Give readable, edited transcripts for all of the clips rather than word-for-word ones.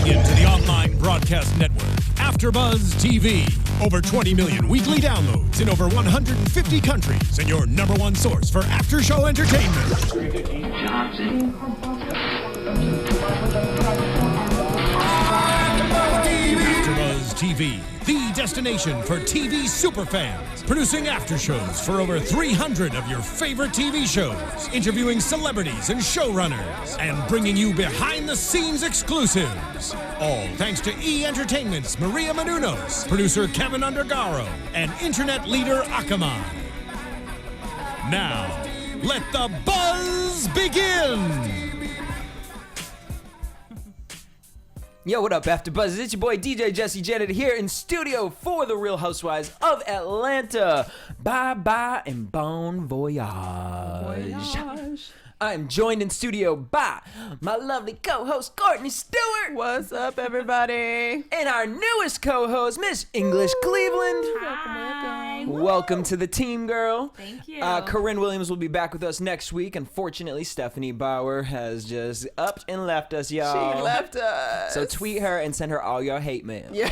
into the online broadcast network, AFTERBUZZ TV. Over 20 million weekly downloads in over 150 countries, and your number one source for after-show entertainment. AFTERBUZZ TV, the destination for TV superfans. Producing aftershows for over 300 of your favorite TV shows. Interviewing celebrities and showrunners. And bringing you behind-the-scenes exclusives. All thanks to E! Entertainment's Maria Menounos, producer Kevin Undergaro, and internet leader Akamai. Now, let the buzz begin! Yo, what up, AfterBuzz? It's your boy DJ Jesse Janedy here in studio for the Real Housewives of Atlanta. Bye and bon voyage. I'm joined in studio by my lovely co-host Courtney Stewart. What's up, everybody? And our newest co-host, Miss English Cleveland. Hi. Welcome to the team, girl. Thank you. Corinne Williams will be back with us next week. Unfortunately, Stephanie Bauer has just upped and left us, y'all. She left us. So tweet her and send her all your hate mail. Yeah.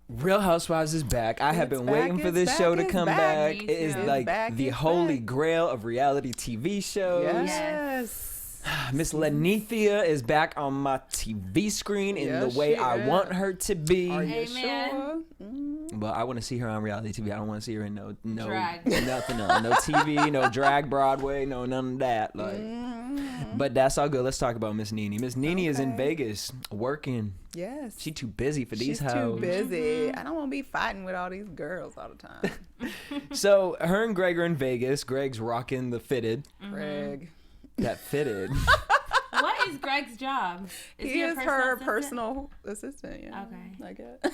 Real Housewives is back. I have been waiting for this show to come back. It is like the holy grail of reality TV shows. Yes. Miss Lenithia is back on my TV screen in the way I want her to be. Are you sure? Well, I want to see her on reality TV. I don't want to see her in no drag. Nothing else. No TV, no drag Broadway, no none of that. Like, but that's all good. Let's talk about Miss Nene. Miss Nene is in Vegas working. Yes. She too busy for these hoes. She's too busy. I don't want to be fighting with all these girls all the time. So her and Greg are in Vegas. Greg's rocking the fitted. Greg. That fitted. What is Greg's job? He is her personal assistant. Yeah. Okay. I guess. I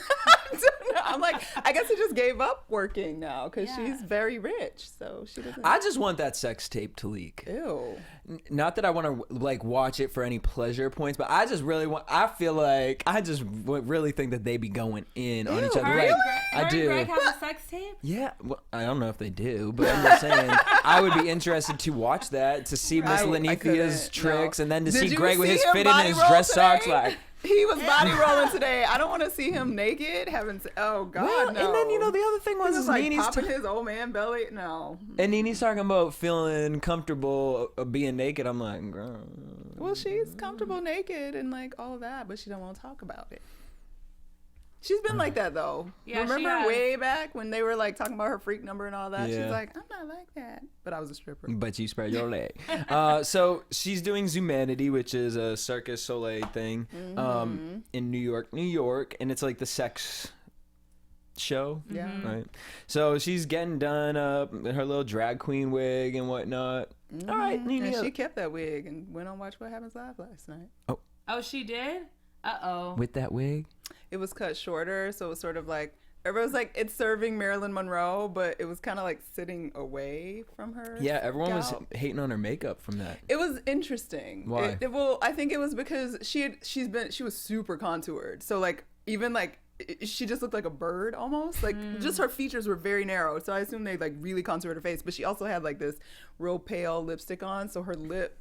don't know. I'm like, I guess he just gave up working now because she's very rich, so she doesn't. I just want that sex tape to leak. Ew. Not that I want to like watch it for any pleasure points, but I just really want. I feel like I just really think that they be going in on each other. Her Like, and I do. Greg have a sex tape? Yeah, well, I don't know if they do, but I'm just saying I would be interested to watch that, to see Miss Lenithia's tricks, and then to see Greg with his fitted and his dress socks. Like, he was body rolling today. I don't want to see him naked having. Oh God, well, no. And then the other thing was like Nene's popping his old man belly. No. And Nene's talking about feeling comfortable being naked. I'm like, girl. Well, she's comfortable naked and like all of that, but she don't want to talk about it. She's been like that though. Yeah, remember way back when they were like talking about her freak number and all that? Yeah. She's like, I'm not like that. But I was a stripper. But you spread your leg. So she's doing Zumanity, which is a Circus Soleil thing in New York. And it's like the sex show. Yeah. Right. So she's getting done up in her little drag queen wig and whatnot. All right. And she kept that wig and went on Watch What Happens Live last night. Oh, she did? Uh-oh. With that wig? It was cut shorter, so it was sort of like, everybody was like, it's serving Marilyn Monroe, but it was kind of like sitting away from her. Yeah, everyone was hating on her makeup from that. It was interesting. Why? Well, I think it was because she was super contoured. So like, even like, she just looked like a bird almost. Like, just her features were very narrow. So I assume they like really contoured her face. But she also had like this real pale lipstick on, so her lip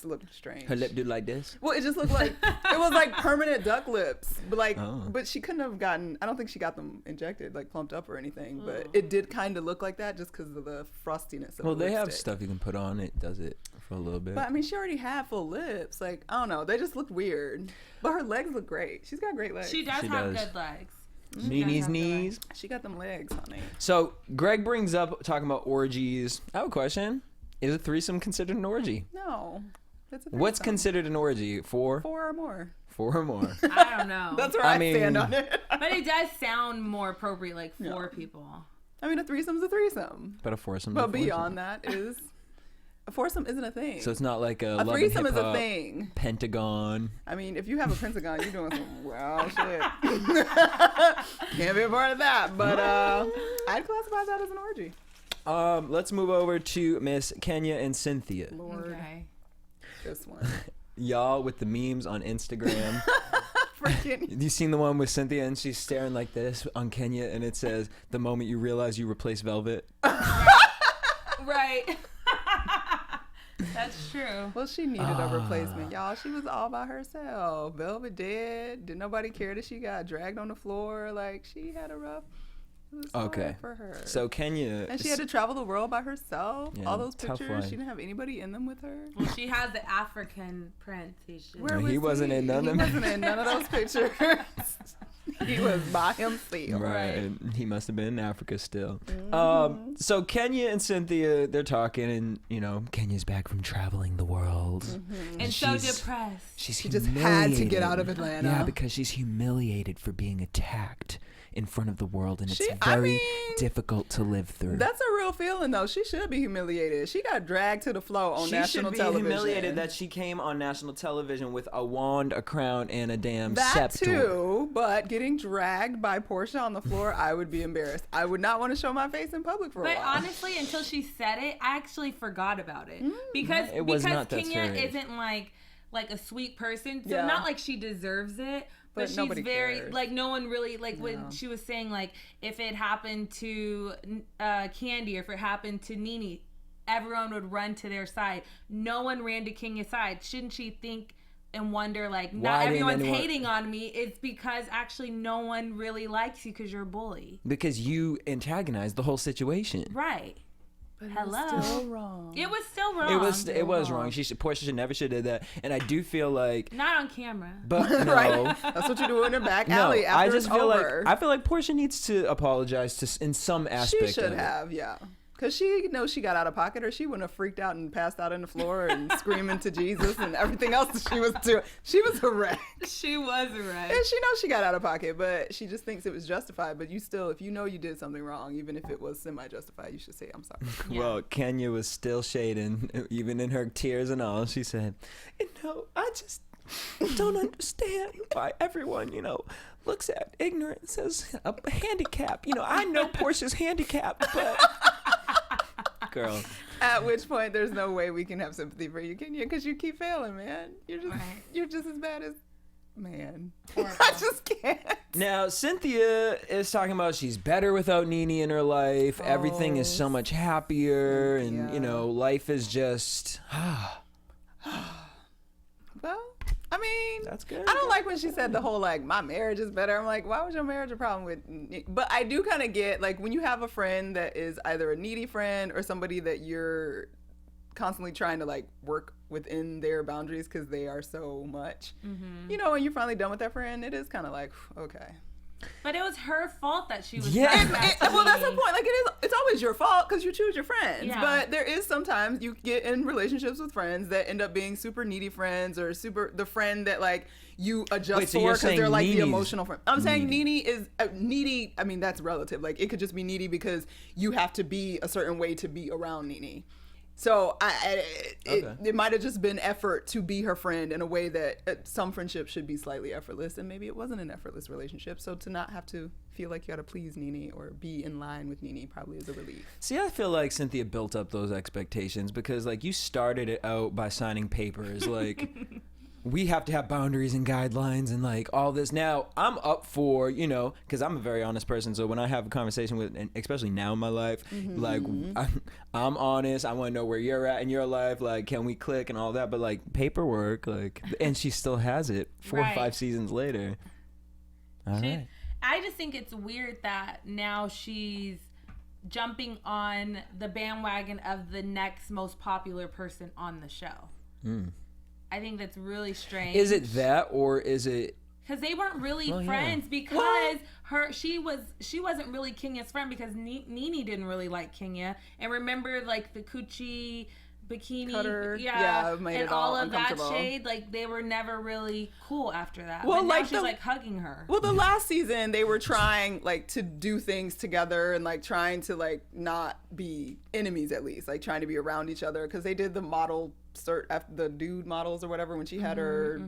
looked strange. Her lip do like this? Well, it just looked like it was like permanent duck lips, but like, but she couldn't have gotten. I don't think she got them injected, like plumped up or anything. But it did kind of look like that just because of the frostiness of Well, the they have lipstick. stuff you can put on it. Does it for a little bit? But I mean, she already had full lips. Like, I don't know, they just looked weird. But her legs look great. She's got great legs. She does have good legs. Nene's knees. She got them legs, honey. So Greg brings up talking about orgies. I have a question. Is a threesome considered an orgy? No. What's considered an orgy? 4 or more. 4 or more. I don't know. That's where I stand on it. But it does sound more appropriate, like 4 people. I mean, a threesome's a threesome. But a foursome. But beyond that is a foursome isn't a thing. So it's not like a threesome is a thing. Pentagon. I mean, if you have a pentagon, you're doing some well shit. Can't be a part of that. But I'd classify that as an orgy. Let's move over to Miss Kenya and Cynthia. Lord. Okay. This one. Y'all with the memes on Instagram. Freaking. You seen the one with Cynthia and she's staring like this on Kenya and it says, the moment you realize you replace velvet. Right. That's That's true. Well, she needed a replacement, y'all. She was all by herself. Velvet dead. Did nobody care that she got dragged on the floor? Like, she had a rough. It was hard for her. So Kenya, and she had to travel the world by herself. Yeah, all those tough pictures, life. she didn't have anybody in them with her. Well, she has the African prince. He wasn't in none of them. He wasn't in none of those pictures. He was by himself. Right. He must have been in Africa still. Mm-hmm. So Kenya and Cynthia, they're talking, and Kenya's back from traveling the world, Mm-hmm. And so depressed. She just had to get out of Atlanta. Yeah, because she's humiliated for being attacked in front of the world, and it's difficult to live through. That's a real feeling, though. She should be humiliated. She got dragged to the floor on national television. She should be humiliated that she came on national television with a wand, a crown, and a damn scepter. That too, but getting dragged by Portia on the floor, I would be embarrassed. I would not want to show my face in public for a while. But honestly, until she said it, I actually forgot about it. Because Kenya isn't like a sweet person. So not like she deserves it. But she's very cares. Like no one really like when she was saying like if it happened to Kandi or if it happened to Nene, everyone would run to their side. No one ran to Kenya's side. Shouldn't she think and wonder like not everyone's hating on me? It's because actually no one really likes you because you're a bully. Because you antagonized the whole situation. Right. But Hello. It was still wrong. It was still wrong. It was wrong. Portia should never have did that. And I do feel like not on camera. But no. Right. That's what you do in the back alley after I just it's feel over. like Portia needs to apologize in some aspect. She should have, yeah. Because she knows she got out of pocket or she wouldn't have freaked out and passed out on the floor and screaming to Jesus and everything else that she was doing. She was a wreck. She was a wreck. And she knows she got out of pocket, but she just thinks it was justified. But you still, if you know you did something wrong, even if it was semi-justified, you should say, I'm sorry. Yeah. Well, Kenya was still shading, even in her tears and all. She said, I just don't understand why everyone, looks at ignorance as a handicap. I know Portia's handicapped, but... Girl. At which point, there's no way we can have sympathy for you, Kenya, because you keep failing, man. You're just as bad as, man. I just can't. Now, Cynthia is talking about she's better without Nene in her life. Everything is so much happier, and life is just. Well, I mean, that's good. I don't like when she said the whole like my marriage is better. I'm like, why was your marriage a problem with? But I do kind of get like when you have a friend that is either a needy friend or somebody that you're constantly trying to like work within their boundaries because they are so much. When you're finally done with that friend, it is kind of like okay. But it was her fault that she was. Well, that's the point. Like it's always your fault because you choose your friends. Yeah. But there is sometimes you get in relationships with friends that end up being super needy friends or the friend that like you adjust for because they're like the emotional friend. I'm saying needy is needy. I mean that's relative. Like it could just be needy because you have to be a certain way to be around Nene. So it might have just been effort to be her friend in a way that some friendships should be slightly effortless, and maybe it wasn't an effortless relationship. So to not have to feel like you got to please Nene or be in line with Nene probably is a relief. See, I feel like Cynthia built up those expectations because like you started it out by signing papers like we have to have boundaries and guidelines and like all this. Now I'm up for, because I'm a very honest person. So when I have a conversation with, and especially now in my life, like I'm honest. I want to know where you're at in your life. Like, can we click and all that? But like paperwork, like, and she still has it 4 or 5 seasons later. All right. I just think it's weird that now she's jumping on the bandwagon of the next most popular person on the show. I think that's really strange. Is it that, or is it? Because they weren't really friends. Because she wasn't really Kenya's friend because Nene didn't really like Kenya. And remember, like the coochie bikini, cutter, made and it all of that shade. Like they were never really cool after that. Well, but like now she's like hugging her. Well, the last season they were trying like to do things together and like trying to like not be enemies at least, like trying to be around each other because they did the model. The dude models or whatever when she had her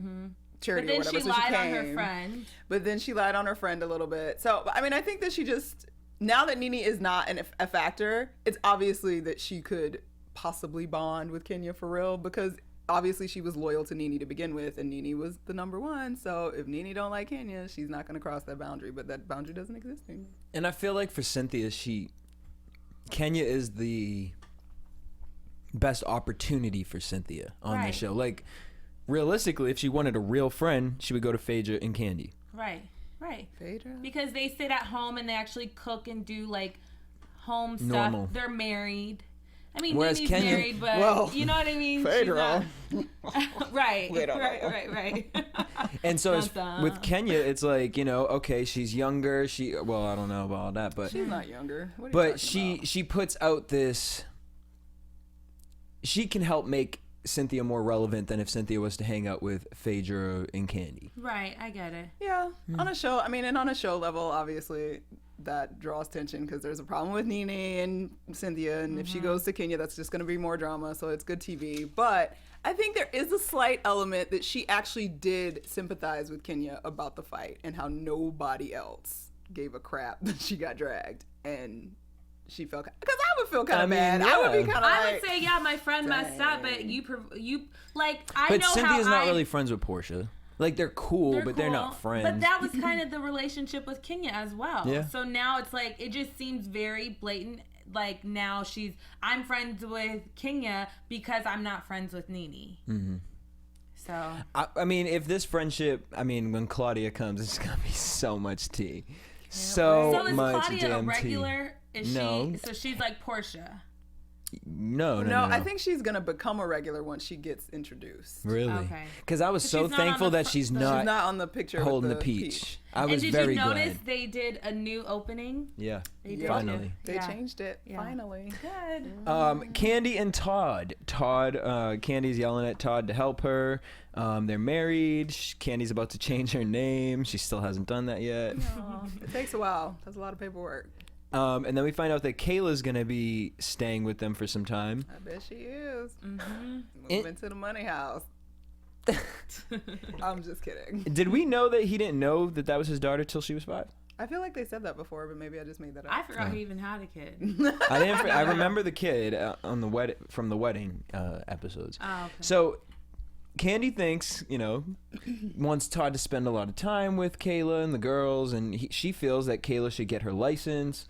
charity or whatever. But then she lied on her friend. But then she lied on her friend a little bit. So, I mean, I think that she just, now that Nene is not a factor, it's obviously that she could possibly bond with Kenya for real because obviously she was loyal to Nene to begin with and Nene was the number one. So if Nene don't like Kenya, she's not going to cross that boundary. But that boundary doesn't exist anymore. And I feel like for Cynthia, Kenya is the best opportunity for Cynthia on the show. Like, realistically, if she wanted a real friend, she would go to Phaedra and Kandi. Right. Phaedra? Because they sit at home and they actually cook and do like home stuff. Normal. They're married. I mean, Whereas Nini's married, but you know what I mean? Phaedra. Right. And so with Kenya, it's like, you know, okay, she's younger. Well, I don't know about all that, but she's not younger. What are you but talking about? she puts out this. She can help make Cynthia more relevant than if Cynthia was to hang out with Phaedra and Kandi. Right, I get it. Yeah, on a show. I mean, and on a show level, obviously, that draws tension because there's a problem with Nene and Cynthia, and if she goes to Kenya, that's just going to be more drama. So it's good TV. But I think there is a slight element that she actually did sympathize with Kenya about the fight and how nobody else gave a crap that she got dragged, and she felt, because I would feel kind of bad. Yeah. I would be kind of. I would say, yeah, my friend messed up, but you like I but know Cynthia's how not really friends with Portia. Like, they're cool, but they're not friends. But that was kind of the relationship with Kenya as well. Yeah. So now it's like, it just seems very blatant. Like, now I'm friends with Kenya because I'm not friends with Nene. Mm-hmm. So. I mean, if this friendship, when Claudia comes, it's going to be so much tea. Yeah. So is much Claudia damn a regular? tea. Is no. So she's like Portia. No. I think she's gonna become a regular once she gets introduced. Really? Okay. Because I was so thankful that she's not on the picture holding with the peach. I was and very did you notice glad. they did a new opening? Yeah. They did. Finally. They changed it. Yeah. Finally. Good. Kandi and Todd. Candy's yelling at Todd to help her. They're married. Candy's about to change her name. She still hasn't done that yet. No, it takes a while. That's a lot of paperwork. And then we find out that Kayla's going to be staying with them for some time. I bet she is. Moving to the money house. I'm just kidding. Did we know that he didn't know that was his daughter till she was 5? I feel like they said that before, but maybe I just made that up. I forgot he even had a kid. I remember the kid on the from the wedding episodes. Oh, okay. So Kandi thinks, wants Todd to spend a lot of time with Kayla and the girls, and she feels that Kayla should get her license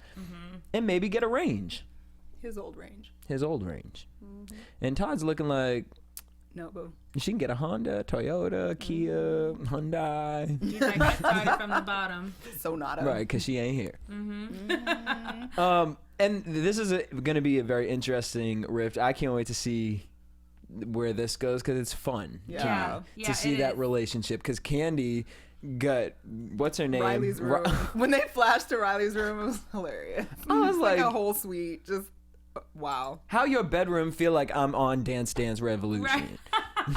and maybe get a range. His old range. And Todd's looking like, no, boo. She can get a Honda, Toyota, Kia, Hyundai. She's like, I started from the bottom. Sonata. Right, because she ain't here. And this is going to be a very interesting rift. I can't wait to see where this goes because it's fun to see that relationship, because Kandi got, what's her name? Riley's room. When they flashed to Riley's room, it was hilarious. I was like a whole suite, just wow. How your bedroom feel like I'm on Dance Dance Revolution. Right.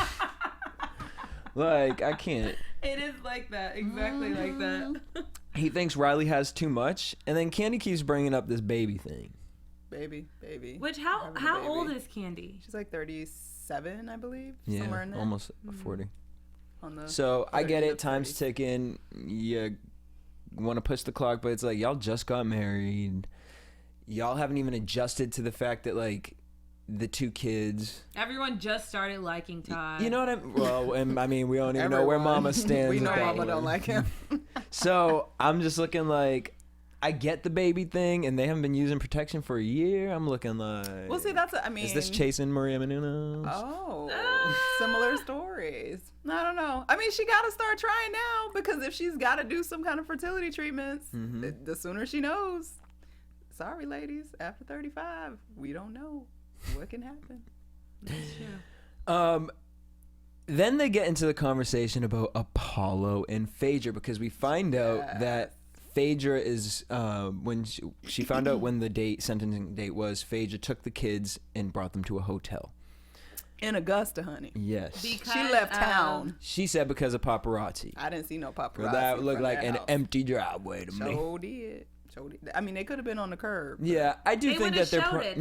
Like, I can't. It is like that, exactly like that. He thinks Riley has too much, and then Kandi keeps bringing up this baby thing. Baby. Which, how old is Kandi? She's like 37, I believe. Yeah, somewhere in there. almost 40. So I get it. Time's ticking. You want to push the clock, but it's like, y'all just got married. Y'all haven't even adjusted to the fact that, like, the 2 kids. Everyone just started liking Todd. You know what well, and we don't even know where Mama stands. We know Mama don't like him. So I'm just looking like, I get the baby thing, and they haven't been using protection for a year. I'm looking like, well, see, is this chasing Maria Menounos? Oh, similar stories. I don't know. She got to start trying now, because if she's got to do some kind of fertility treatments, the sooner she knows. Sorry, ladies, after 35, we don't know what can happen. That's true. Then they get into the conversation about Apollo and Phaedra, because we find out that Phaedra is, when she found out when the sentencing date was, Phaedra took the kids and brought them to a hotel. In Augusta, honey. Yes. She left town. She said because of paparazzi. I didn't see no paparazzi. That looked like an empty driveway to me. So did. They could have been on the curb. Yeah, I do think that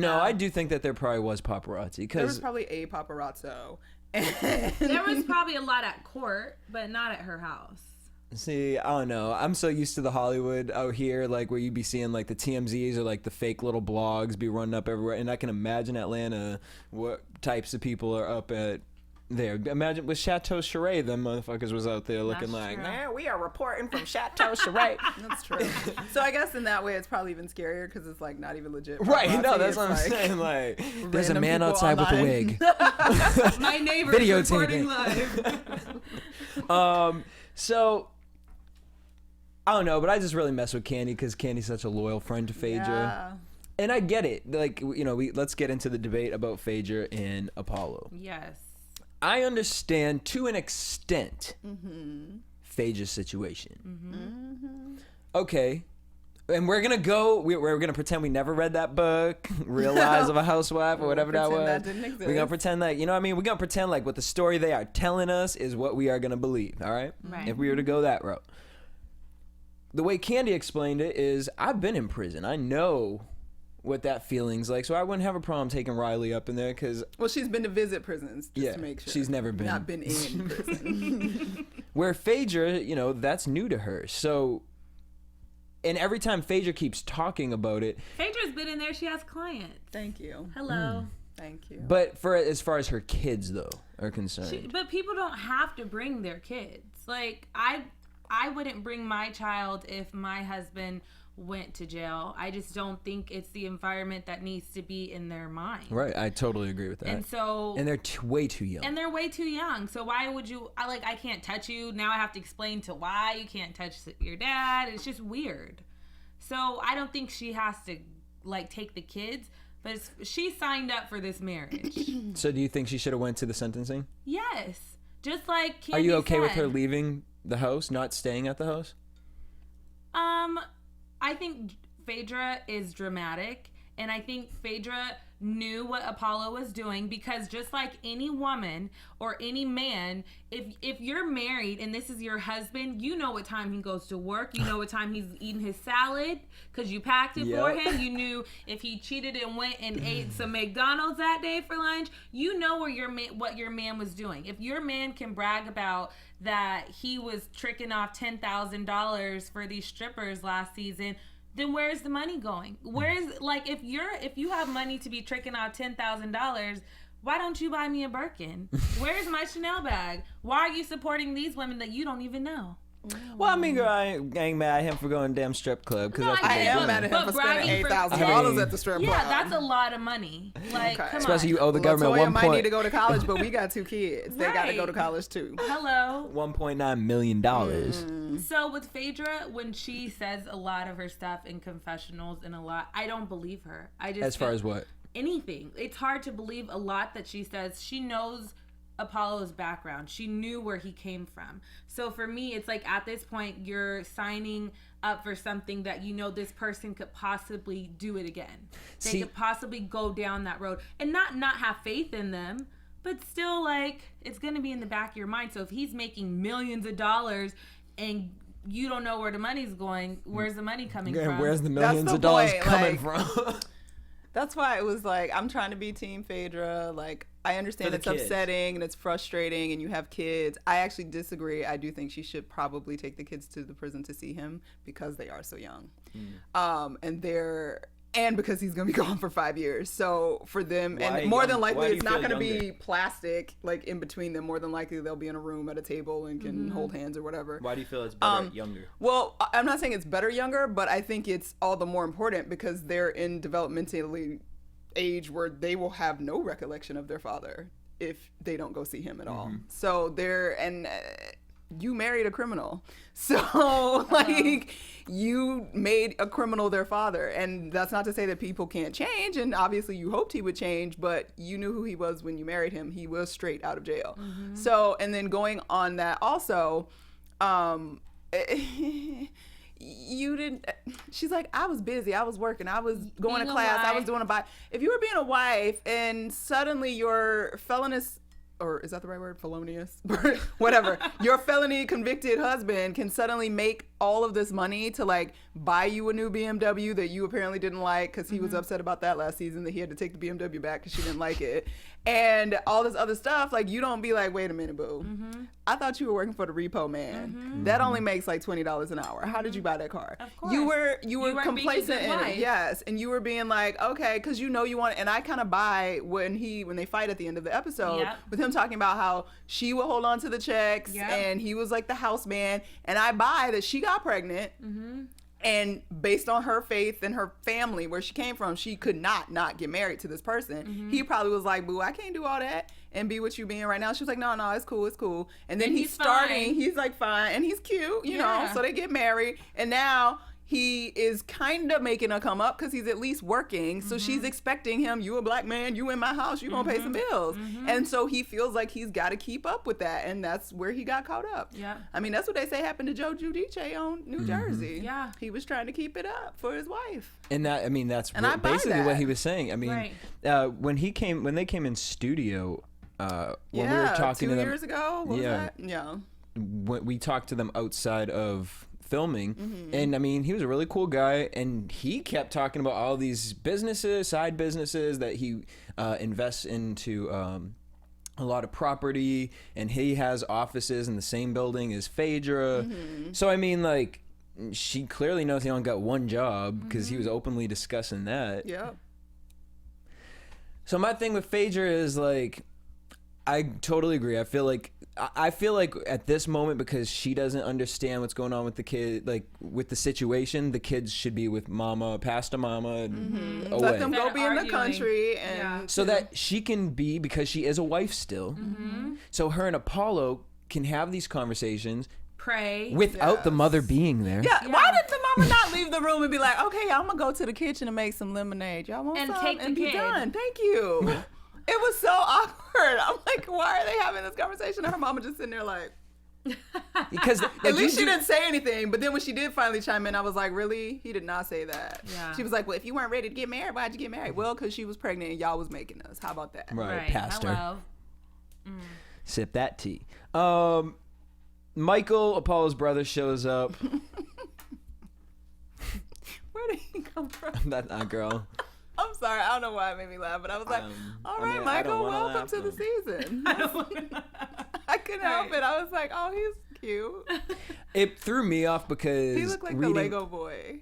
I do think that there probably was paparazzi. There was probably a paparazzo. There was probably a lot at court, but not at her house. See, I don't know. I'm so used to the Hollywood out here, like, where you'd be seeing, like, the TMZs or, like, the fake little blogs be running up everywhere. And I can imagine Atlanta, what types of people are up at there. Imagine with Chateau Charest, them motherfuckers was out there looking like, man, we are reporting from Chateau Charest. That's true. So I guess in that way, it's probably even scarier because it's like not even legit. Right? No, that's what I'm saying. Like, there's a man outside with a wig. My neighbor's reporting live. So I don't know, but I just really mess with Kandi because Kandi's such a loyal friend to Phaedra. Yeah. And I get it. Like, you know, let's get into the debate about Phaedra and Apollo. Yes. I understand to an extent Phaedra's situation. Okay. And we're going to go, we're going to pretend we never read that book, Real Lives of a Housewife or whatever that was. That didn't exist. We're going to pretend like, you know what I mean? We're going to pretend like what the story they are telling us is what we are going to believe, all right? Right. If we were to go that route. The way Kandi explained it is, I've been in prison. I know what that feeling's like, so I wouldn't have a problem taking Riley up in there because... Well, she's been to visit prisons just to make sure. She's never been. Not been in prison. Where Phaedra, you know, that's new to her. So, and every time Phaedra keeps talking about it... Phaedra's been in there. She has clients. Thank you. Hello. Thank you. But as far as her kids, though, are concerned... But people don't have to bring their kids. Like, I wouldn't bring my child if my husband... went to jail. I just don't think it's the environment that needs to be in their mind. Right, I totally agree with that. And they're way too young. And they're way too young. So why would you? I can't touch you. Now I have to explain to why you can't touch your dad. It's just weird. So I don't think she has to take the kids. But she signed up for this marriage. So do you think she should have went to the sentencing? Yes, just like Kandi Are you okay said. with her leaving the house, not staying at the house? I think Phaedra is dramatic, and I think Phaedra knew what Apollo was doing because just like any woman or any man, if you're married and this is your husband, you know what time he goes to work, you know what time he's eating his salad because you packed it for him. You knew if he cheated and went and ate some McDonald's that day for lunch, you know what your man was doing. If your man can brag about that he was tricking off $10,000 for these strippers last season, then where's the money going? If you have money to be tricking off $10,000, why don't you buy me a Birkin? Where's my Chanel bag? Why are you supporting these women that you don't even know? Well, I mean, girl, I ain't mad at him for going to damn strip club. No, I am mad at him for spending $8,000 at the strip club. Yeah, that's a lot of money. Come Especially on. you owe the government Latoya 1 might need to go to college, but we got 2 kids. They got to go to college too. Hello. $1.9 million. So with Phaedra, when she says a lot of her stuff in confessionals and I don't believe her. As far as what? Anything. It's hard to believe a lot that she says. She knows Apollo's background. She knew where he came from. So for me, it's like at this point, you're signing up for something that you know this person could possibly do it again. They could possibly go down that road and not have faith in them, but still it's going to be in the back of your mind. So if he's making millions of dollars and you don't know where the money's going, where's the money coming from? Where's the millions of dollars coming from? That's why it was I'm trying to be Team Phaedra. I understand it's upsetting and it's frustrating and you have kids. I actually disagree. I do think she should probably take the kids to the prison to see him because they are so young. And because he's going to be gone for 5 years. So for them, and more than likely it's not going to be plastic in between them. More than likely they'll be in a room at a table and can hold hands or whatever. Why do you feel it's better younger? Well, I'm not saying it's better younger, but I think it's all the more important because they're in developmentally age where they will have no recollection of their father if they don't go see him at all. So you married a criminal. So you made a criminal their father. And that's not to say that people can't change. And obviously you hoped he would change, but you knew who he was when you married him. He was straight out of jail. So, and then going on that also, you didn't, she's like, I was busy, I was working, I was going to class, I was doing a bike. If you were being a wife and suddenly your felonious, or is that the right word? Felonious? Whatever. Your felony convicted husband can suddenly make all of this money to like buy you a new BMW that you apparently didn't like because he was upset about that last season that he had to take the BMW back because she didn't like it, and all this other stuff, like you don't be like, wait a minute, boo. I thought you were working for the repo man. That only makes like $20 an hour. How did you buy that car? Of course. You were complacent in it. Yes. And you were being like, okay, because you know you want, and I kind of buy when they fight at the end of the episode with him talking about how she would hold on to the checks and he was like the house man, and I buy that she got pregnant. And based on her faith and her family, where she came from, she could not get married to this person. He probably was like, boo, I can't do all that and be with you being right now. She was like, no, it's cool. And then he's like, fine. And he's cute, you know, so they get married. And now he is kind of making her come up because he's at least working. So she's expecting him, you a black man, you in my house, you gonna pay some bills. And so he feels like he's got to keep up with that. And that's where he got caught up. Yeah. I mean, that's what they say happened to Joe Giudice on New Jersey. Yeah. He was trying to keep it up for his wife. And that, I mean, that's basically what he was saying. I mean, when they came in studio, when we were talking to them 2 years ago, what was that? Yeah. When we talked to them outside of filming, and I mean, he was a really cool guy, and he kept talking about all these side businesses that he invests into, a lot of property, and he has offices in the same building as Phaedra. So I mean, like, she clearly knows he only got one job because he was openly discussing that. Yeah. So my thing with Phaedra is like, I totally agree. I feel like at this moment, because she doesn't understand what's going on with the kid, like with the situation, the kids should be with mama, past mama, and away. Let them go be in the country, and so that she can be, because she is a wife still. So her and Apollo can have these conversations. Pray without the mother being there. Yeah. Why did the mama not leave the room and be like, okay, I'm gonna go to the kitchen and make some lemonade. Y'all want some? Take and the be kid. Done. Thank you. It was so awkward. I'm like, why are they having this conversation? And her mama just sitting there like, because at least she didn't say anything. But then when she did finally chime in, I was like, really? He did not say that. Yeah. She was like, well, if you weren't ready to get married, why'd you get married? Well, because she was pregnant and y'all was making us. How about that? Right. Pastor. Sip that tea. Michael, Apollo's brother, shows up. Where did he come from? That girl. I'm sorry, I don't know why it made me laugh, but I was like, all right, Michael, welcome to the season. I couldn't help it. I was like, oh, he's cute. It threw me off because he looked like the Lego boy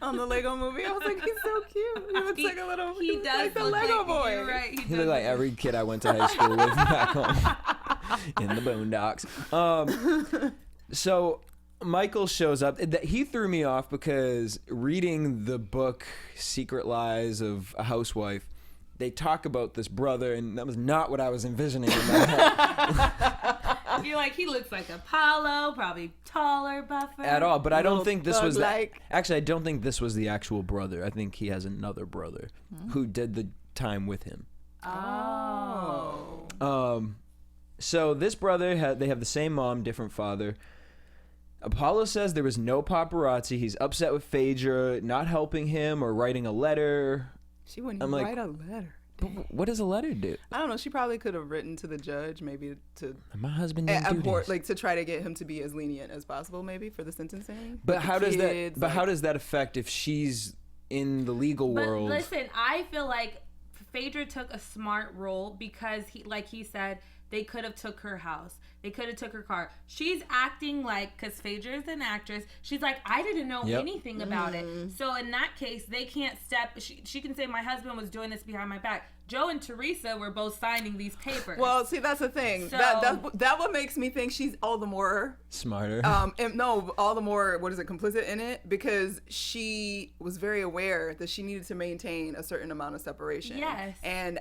on the Lego movie. I was like, he's so cute. He looks like a little, he does like the Lego boy. You're right. He looked like every kid I went to high school with back home in the boondocks. So Michael shows up. He threw me off because reading the book Secret Lies of a Housewife, they talk about this brother, and that was not what I was envisioning in my head. You're like, he looks like Apollo, probably taller, buffer. At all, but I don't think this was actually, I don't think this was the actual brother. I think he has another brother who did the time with him. Oh. So this brother, they have the same mom, different father. Apollo says there was no paparazzi. He's upset with Phaedra not helping him or writing a letter. She wouldn't even write a letter. What does a letter do? I don't know. She probably could have written to the judge, maybe to my husband didn't do this. Like to try to get him to be as lenient as possible, maybe for the sentencing. But how does that? But how does that affect if she's in the legal world? But listen, I feel like Phaedra took a smart role because he said, they could have took her house. They could have took her car. She's acting like, because Phaedra is an actress, she's like, I didn't know anything about it. So in that case, they can't step. She can say, my husband was doing this behind my back. Joe and Teresa were both signing these papers. Well, see, that's the thing. So, that what makes me think she's all the more smarter. All the more, complicit in it, because she was very aware that she needed to maintain a certain amount of separation. Yes. And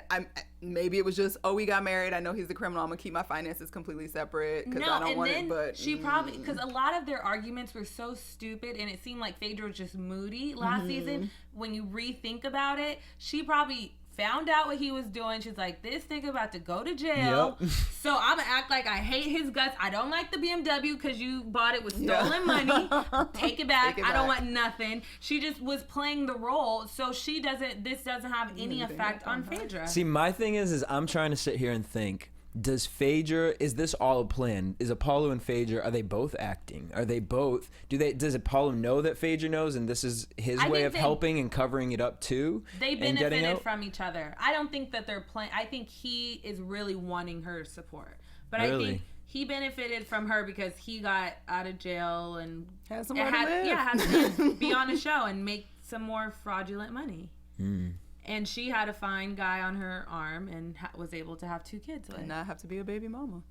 maybe it was just, we got married. I know he's the criminal. I'm gonna keep my finances completely separate because I don't want it. But she probably, because a lot of their arguments were so stupid, and it seemed like Phaedra was just moody last season. When you rethink about it, she probably found out what he was doing. She's like, this nigga about to go to jail. So I'm gonna act like I hate his guts. I don't like the BMW because you bought it with stolen money. Take it back. I don't want nothing. She just was playing the role. So this doesn't have any effect on Phaedra. See, my thing is I'm trying to sit here and think, Does Phaedra, is this all a plan? Is Apollo and Phaedra, are they both acting? Are they both, does Apollo know that Phaedra knows and this is his way of helping and covering it up too? They benefited from each other. I don't think that they're playing. I think he is really wanting her support. But really? I think he benefited from her because he got out of jail and had to be on a show and make some more fraudulent money. And she had a fine guy on her arm and was able to have 2 kids with. And not have to be a baby mama.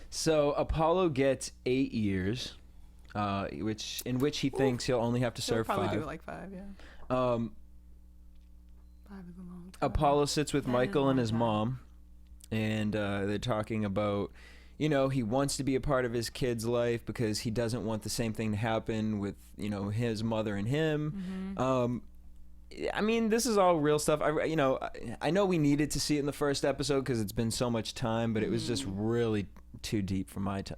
So Apollo gets 8 years, in which he thinks he'll only have to serve 5. Probably do it like 5, yeah. 5 is a long time. Apollo sits with Michael and his mom, and they're talking about, you know, he wants to be a part of his kid's life because he doesn't want the same thing to happen with, you know, his mother and him. I mean, this is all real stuff. I know we needed to see it in the first episode because it's been so much time, but it was just really too deep for my time.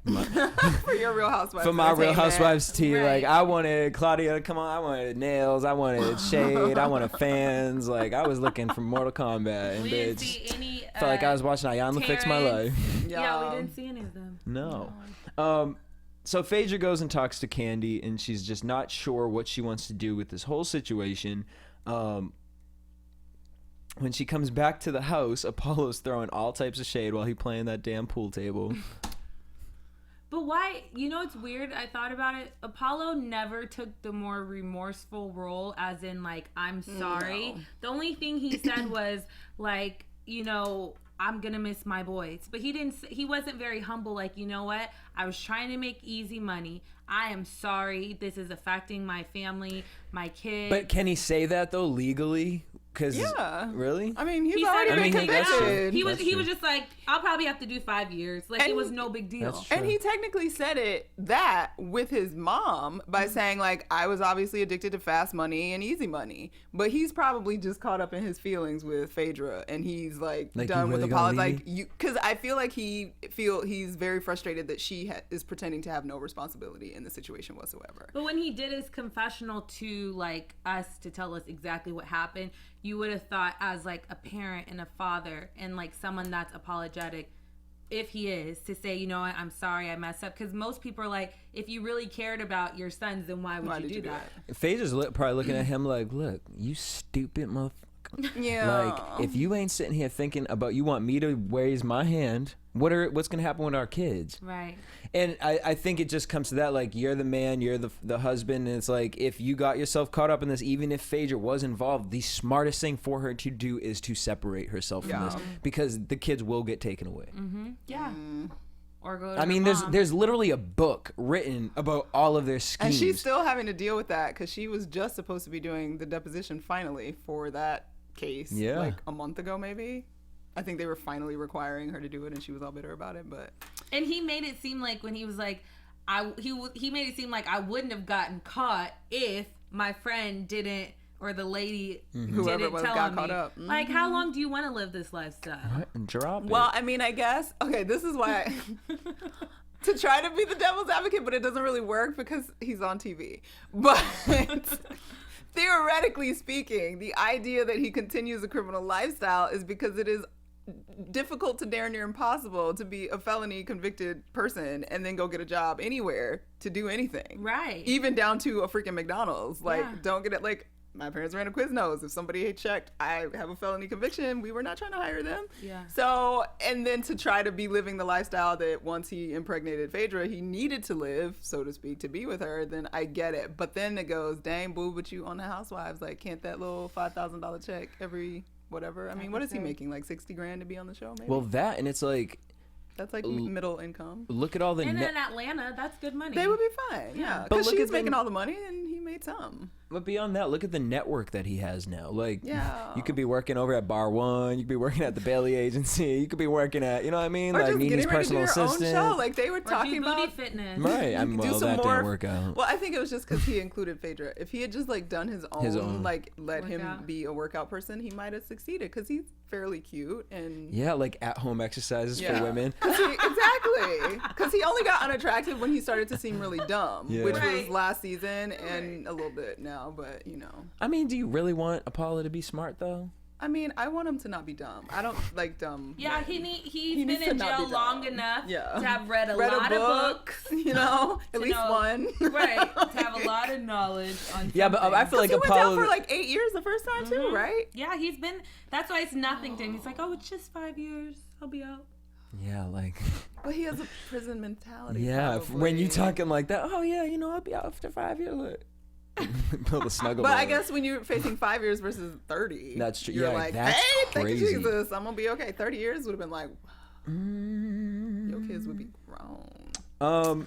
For your Real Housewives. For my Real Housewives tea. Right. Like, I wanted Claudia to come on. I wanted nails. I wanted shade. I wanted fans. Like, I was looking for Mortal Kombat. And we didn't see any. Felt like I was watching Ayanna Fix My Life. Yeah, we didn't see any of them. No. So Phaedra goes and talks to Kandi, and she's just not sure what she wants to do with this whole situation. When she comes back to the house, Apollo's throwing all types of shade while he's playing that damn pool table. But why? You know, it's weird. I thought about it. Apollo never took the more remorseful role, as in, like, I'm sorry. No. The only thing he said was, like, you know, I'm gonna miss my boys. But he wasn't very humble. Like, you know what? I was trying to make easy money. I am sorry. This is affecting my family, my kids. But can he say that though legally? Really? I mean, he's already been convicted. He was just like, I'll probably have to do 5 years. Like, it was no big deal. And he technically said that with his mom by saying, like, I was obviously addicted to fast money and easy money. But he's probably just caught up in his feelings with Phaedra, and he's like done with apologies. Like, because I feel like he's very frustrated that she is pretending to have no responsibility in the situation whatsoever. But when he did his confessional to, like, us to tell us exactly what happened, you would have thought, as like a parent and a father and like someone that's apologetic, if he is, to say, you know what, I'm sorry, I messed up. Because most people are like, if you really cared about your sons, then why would you do that? Phaedra's probably looking at him like, look, you stupid motherfucker. Yeah. Like, if you ain't sitting here thinking about, you want me to raise my hand, what's gonna happen with our kids? Right. And I think it just comes to that, like, you're the man, you're the husband, and it's like, if you got yourself caught up in this, even if Phaedra was involved, the smartest thing for her to do is to separate herself from this, because the kids will get taken away. Yeah. Or go to there's literally a book written about all of their schemes. And she's still having to deal with that because she was just supposed to be doing the deposition finally for that case like a month ago, maybe. I think they were finally requiring her to do it, and she was all bitter about it. But and he made it seem like when he was like, he made it seem like I wouldn't have gotten caught if my friend didn't, or the lady whoever it was got caught up. Like, how long do you want to live this lifestyle? Drop it. Well, I mean, I guess this is why to try to be the devil's advocate, but it doesn't really work because he's on TV. But theoretically speaking, the idea that he continues a criminal lifestyle is because it is difficult to damn near impossible to be a felony convicted person and then go get a job anywhere to do anything. Right. Even down to a freaking McDonald's. Like, don't get it. Like, my parents ran a Quiznos. If somebody checked, I have a felony conviction, we were not trying to hire them. Yeah. So, and then to try to be living the lifestyle that once he impregnated Phaedra, he needed to live, so to speak, to be with her, then I get it. But then it goes, dang, boo, but you on the Housewives. Like, can't that little $5,000 check every whatever? I mean, what is he making? Like $60,000 to be on the show, maybe? Well, that, and it's like, that's like middle income. Look at all the... And in Atlanta, that's good money. They would be fine, yeah. Because she's making all the money and he made some. But beyond that, look at the network that he has now. Like, yeah. You could be working over at Bar One. You could be working at the Bailey Agency. You could be working at, you know what I mean? Or like, just Nini's personal assistant. Own show. Like, they were talking about booty fitness. Right. I mean, well, that didn't work out. Well, I think it was just because he included Phaedra. If he had just like done his own. Like let him be a workout person, he might have succeeded because he's fairly cute and like at-home exercises for women. Exactly. Because he only got unattractive when he started to seem really dumb, which was last season and a little bit now, but you know. I mean, do you really want Apollo to be smart though? I mean, I want him to not be dumb. I don't like dumb. Yeah, he's been in jail long enough to have read a lot of books. You know, at least one. Right, to have a lot of knowledge on something. Yeah, but I feel like Apollo... He went down for like 8 years the first time too, right? Yeah, he's been... That's why it's nothing to him. He's like, oh, it's just 5 years. I'll be out. Yeah, like... But he has a prison mentality. Yeah, when you talking like that, oh yeah, you know, I'll be out after 5 years. Like, build a snuggle. But I guess when you're facing 5 years versus 30, that's true. You're yeah, like, that's hey, crazy. thank you, Jesus, I'm gonna be okay. 30 years would have been like, your kids would be grown. Oh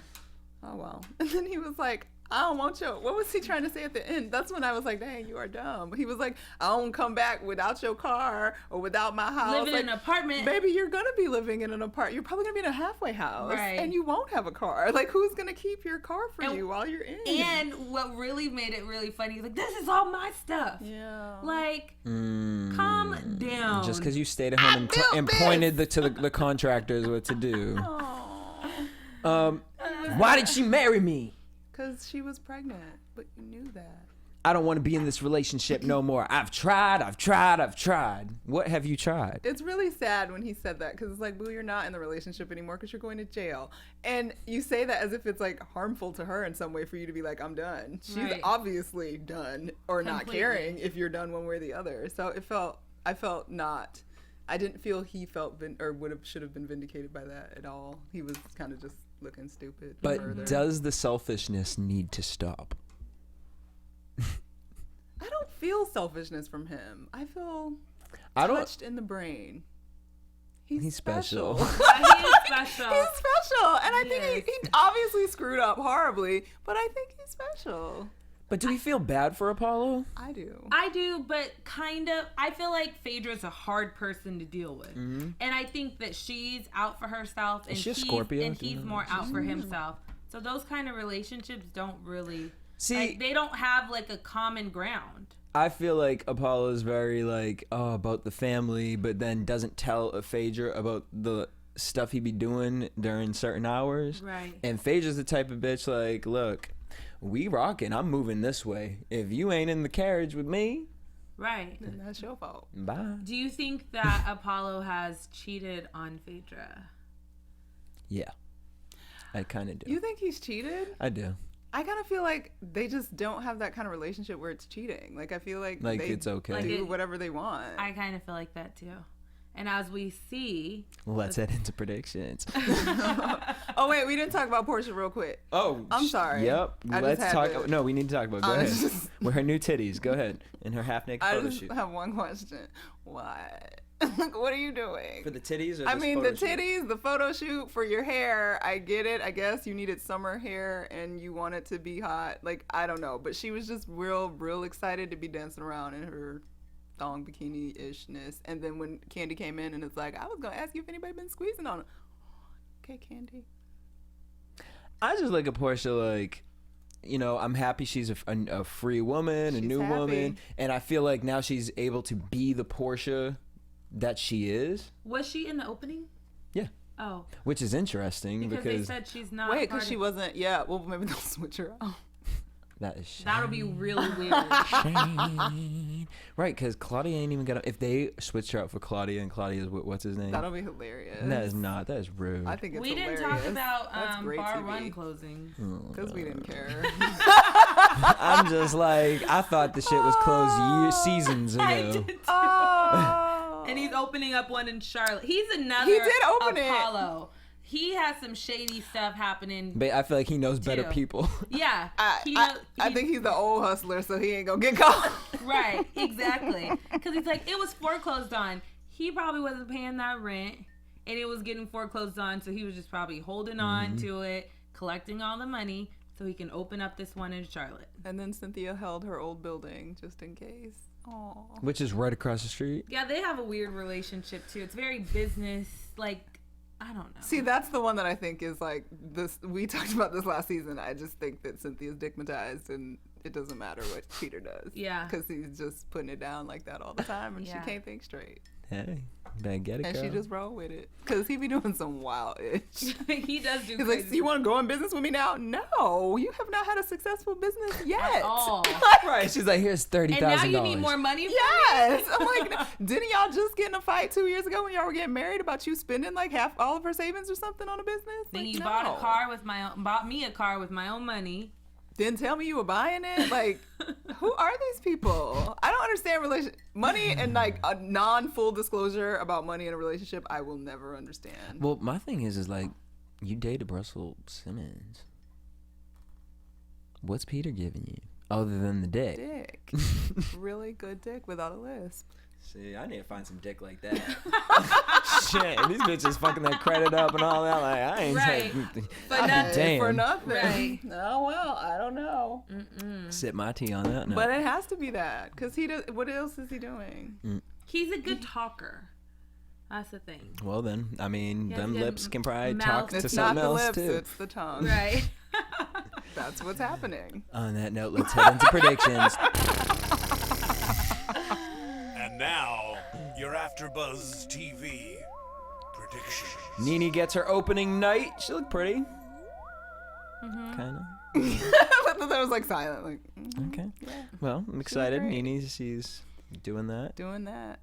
well. And then he was like, I don't want your... What was he trying to say at the end? That's when I was like, dang, you are dumb. He was like, I don't come back without your car or without my house. Living in an apartment. Baby, you're going to be living in an apartment. You're probably going to be in a halfway house. Right. And you won't have a car. Like, who's going to keep your car for you while you're in? And what really made it really funny is like, this is all my stuff. Yeah. Like, calm down. Just because you stayed at home and pointed to the contractors what to do. Why did she marry me? Because she was pregnant, but you knew that. I don't want to be in this relationship no more. I've tried. What have you tried? It's really sad when he said that, because it's like, boo, you're not in the relationship anymore because you're going to jail. And you say that as if it's like harmful to her in some way for you to be like, I'm done. She's obviously done or not caring if you're done one way or the other. So I didn't feel he felt should have been vindicated by that at all. He was kind of just looking stupid. But further. Does the selfishness need to stop? I don't feel selfishness from him. I feel touched in the brain. He's special. He is special. He's special. And I think he obviously screwed up horribly, but I think he's special. But do we feel bad for Apollo? I do, but kind of. I feel like Phaedra's a hard person to deal with. Mm-hmm. And I think that she's out for herself. And she's a Scorpio. And he's more out for himself. So those kind of relationships don't really... See, they don't have like a common ground. I feel like Apollo is very like, about the family, but then doesn't tell Phaedra about the stuff he be doing during certain hours. Right. And Phaedra's the type of bitch like, look... We rockin'. I'm moving this way. If you ain't in the carriage with me, right, then that's your fault. Bye. Do you think that Apollo has cheated on Phaedra? Yeah, I kind of do. You think he's cheated? I do. I kind of feel like they just don't have that kind of relationship where it's cheating. Like I feel like they it's okay. Do whatever they want. I kind of feel like that too. And as we see... Let's head into predictions. Oh, wait. We didn't talk about Portia real quick. Oh. I'm sorry. Yep. Let's talk... No, we need to talk about it. Go ahead. With her new titties. Go ahead. And her half-naked photo shoot. I have one question. What? What are you doing? For the titties or the titties, the photo shoot, for your hair. I get it. I guess you needed summer hair and you want it to be hot. Like, I don't know. But she was just real excited to be dancing around in her... thong bikini-ishness. And then when Kandi came in and it's like, I was gonna ask you if anybody been squeezing on her. Okay, Kandi. I just look at Portia like, you know, I'm happy she's a free woman, a new woman, and I feel like now she's able to be the Portia that she is. Was she in the opening? Yeah. Oh. Which is interesting because they said she's not. Wait, because she wasn't. Yeah. Well, maybe they'll switch her out. That is shame. That'll be really weird. Right, because Claudia ain't even gonna... If they switch her out for Claudia and Claudia's... What's his name? That'll be hilarious. That is not. That is rude. I think it's hilarious. We didn't talk about Bar TV. Run closing. Because we didn't care. I'm just like... I thought the shit was closed seasons ago. I did too. Oh. And he's opening up one in Charlotte. He's another He did open Apollo. He has some shady stuff happening. But I feel like he knows better people. Yeah. I think he's the old hustler, so he ain't gonna get caught. Right, exactly. Because he's like, it was foreclosed on. He probably wasn't paying that rent, and it was getting foreclosed on, so he was just probably holding on to it, collecting all the money, so he can open up this one in Charlotte. And then Cynthia held her old building, just in case. Aww. Which is right across the street. Yeah, they have a weird relationship, too. It's very business, like... I don't know. See, that's the one that I think is like this. We talked about this last season. I just think that Cynthia's dickmatized and it doesn't matter what Peter does. Yeah. Because he's just putting it down like that all the time and she can't think straight. Hey. Better get it, and girl. she just roll with it. Because he be doing some wild itch. He does do He's like, so you want to go in business with me now? No, you have not had a successful business yet. At all. Right. She's like, here's $30,000. And now you need more money from Yes. I'm like, didn't y'all just get in a fight 2 years ago when y'all were getting married about you spending like half all of her savings or something on a business? Then like, you no. bought me a car with my own money. Didn't tell me you were buying it. Like, who are these people? I don't understand money and like a non-full disclosure about money in a relationship. I will never understand. Well, my thing is like, you dated Russell Simmons. What's Peter giving you other than the dick? Dick. Really good dick without a lisp. See, I need to find some dick like that. Shit, these bitches fucking that credit up and all that. Like, I ain't Right. But damn. for nothing. Right. Oh well, I don't know. Sip my tea on that. No. But it has to be that because he does. What else is he doing? He's a good talker. That's the thing. Well then, I mean, Yeah, them yeah, lips can probably mouth. talk to It's not something the else lips, too. it's the tongue. Right. That's what's happening. On that note, let's head into predictions. And now, your AfterBuzz TV predictions. Nene gets her opening night. She looked pretty. Kind of. That was like silent. Like, Okay. yeah, Well, I'm excited. great. Nene, she's doing that. doing that.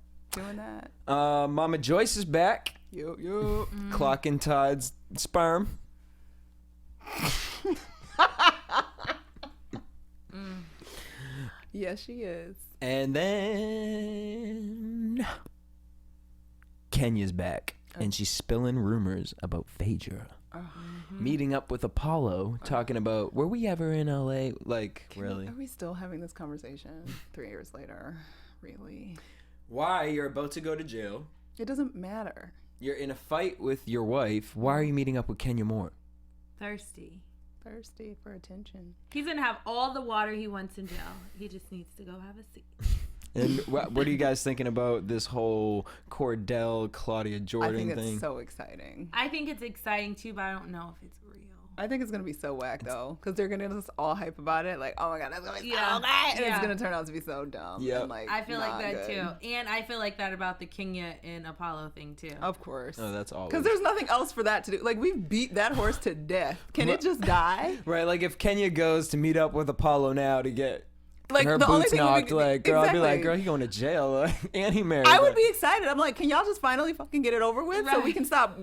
Mama Joyce is back. Yo. Clocking Todd's sperm. Yes, she is. And then Kenya's back, and she's spilling rumors about Phaedra. Meeting up with Apollo, talking about, were we ever in LA? Like, really? Are we still having this conversation 3 years later? Really? Why? You're about to go to jail. It doesn't matter. You're in a fight with your wife. Why are you meeting up with Kenya Moore? Thirsty for attention. He's gonna have all the water he wants in jail. He just needs to go have a seat. And what are you guys thinking about this whole Cordell, Claudia Jordan I think thing? it's so exciting. I think it's exciting too, but I don't know if it's real. I think it's gonna be so whack though, because they're gonna just all hype about it. Like, oh my god, that's gonna be so Yeah. bad, and Yeah. it's gonna turn out to be so dumb. Yep. And, like, I feel like not that good. too, and I feel like that about the Kenya and Apollo thing too. Of course. Oh, that's all. Because there's nothing else for that to do. Like, we've beat that horse to death. Can it just die? Right, like if Kenya goes to meet up with Apollo now to get Like, her the only boots thing knocked, like, girl, I'd be like, exactly. girl, he going to jail, and he married. I would her. be excited. I'm like, can y'all just finally fucking get it over with so we Right. can stop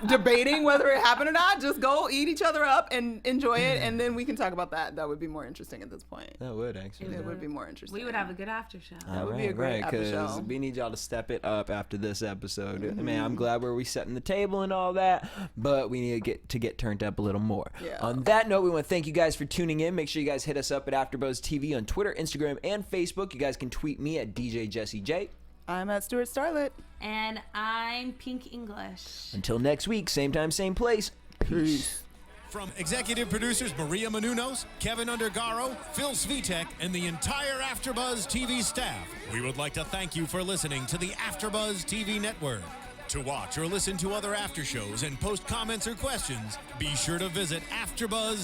debating whether it happened or not? Just go eat each other up and enjoy it, and then we can talk about that. That would be more interesting at this point. That would actually. It would be more interesting. We would have a good after show. That would be a great after because show. we need y'all to step it up after this episode. Man, I'm glad we're resetting the table and all that, but we need to get turned up a little more. Yeah. On that note, we want to thank you guys for tuning in. Make sure you guys hit us up at AfterBuzz TV on Twitter, Instagram, and Facebook. You guys can tweet me at DJ Jesse J. I'm at Stuart Starlet. And I'm Pink English. Until next week, same time, same place. Peace. From executive producers Maria Menounos, Kevin Undergaro, Phil Svitek, and the entire AfterBuzz TV staff, we would like to thank you for listening to the AfterBuzz TV network. To watch or listen to other after shows and post comments or questions, be sure to visit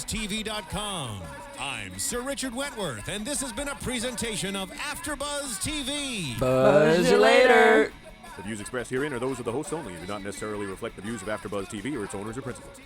AfterBuzzTV.com. I'm Sir Richard Wentworth, and this has been a presentation of AfterBuzz TV. Buzz you later. The views expressed herein are those of the hosts only and do not necessarily reflect the views of AfterBuzz TV or its owners or principals.